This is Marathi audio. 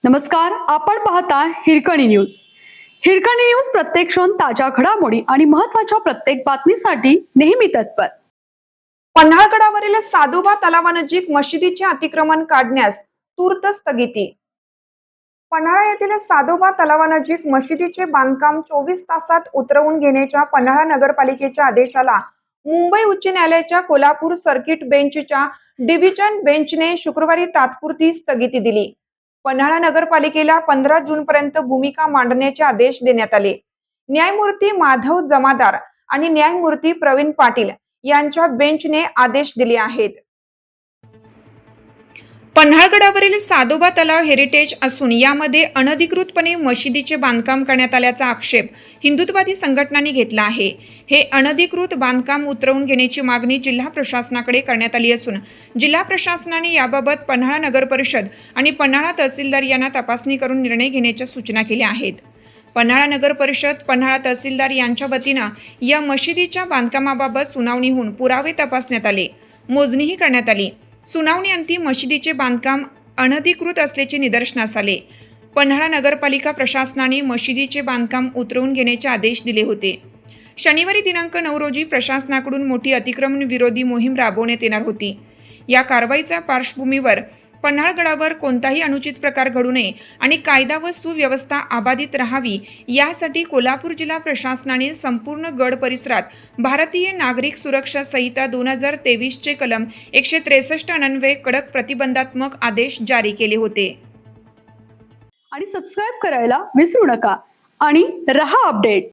नमस्कार, आपण पाहता हिरकणी न्यूज. हिरकणी न्यूज प्रत्येक क्षण ताज्या घडामोडी आणि महत्त्वाच्या प्रत्येक बातमीसाठी नेहमी तत्पर. पन्हाळगडावरील साधोबा तलावानजीक मशिदीचे अतिक्रमण काढण्यास तूर्त स्थगिती. पन्हाळा येथील साधोबा तलावानजीक मशिदीचे बांधकाम 24 तासात उतरवून घेण्याच्या पन्हाळा नगरपालिकेच्या आदेशाला मुंबई उच्च न्यायालयाच्या कोल्हापूर सर्किट बेंचच्या डिव्हिजन बेंचने शुक्रवारी तात्पुरती स्थगिती दिली. पन्हाळा नगरपालिकेला 15 जूनपर्यंत भूमिका मांडण्याचे आदेश देण्यात आले. न्यायमूर्ती माधव जमादार आणि न्यायमूर्ती प्रवीण पाटील यांच्या बेंचने आदेश दिले आहेत. पन्हाळगडावरील साधोबा तलाव हेरिटेज असून यामध्ये अनधिकृतपणे मशिदीचे बांधकाम करण्यात आल्याचा आक्षेप हिंदुत्ववादी संघटनांनी घेतला आहे. हे अनधिकृत बांधकाम उतरवून घेण्याची मागणी जिल्हा प्रशासनाकडे करण्यात आली असून जिल्हा प्रशासनाने याबाबत पन्हाळा नगर परिषद आणि पन्हाळा तहसीलदार यांना तपासणी करून निर्णय घेण्याच्या सूचना केल्या आहेत. पन्हाळा नगर परिषद, पन्हाळा तहसीलदार यांच्या वतीनं या मशिदीच्या बांधकामाबाबत सुनावणी होऊन पुरावे तपासण्यात आले, मोजणीही करण्यात आली. सुनावणी अंती मशिदीचे बांधकाम अनधिकृत असल्याचे निदर्शनास आले. पन्हाळा नगरपालिका प्रशासनाने मशिदीचे बांधकाम उतरवून घेण्याचे आदेश दिले होते. शनिवारी दिनांक 9 रोजी प्रशासनाकडून मोठी अतिक्रमण विरोधी मोहीम राबवण्यात येणार होती. या कारवाईच्या पार्श्वभूमीवर पन्हाळगडावर कोणताही अनुचित प्रकार घडू नये आणि कायदा व सुव्यवस्था अबाधित राहावी यासाठी कोल्हापूर जिल्हा प्रशासनाने संपूर्ण गड परिसरात भारतीय नागरिक सुरक्षा संहिता 2023 चे कलम 163 अन्वये कडक प्रतिबंधात्मक आदेश जारी केले होते. आणि सबस्क्राइब करायला विसरू नका आणि रहा अपडेट.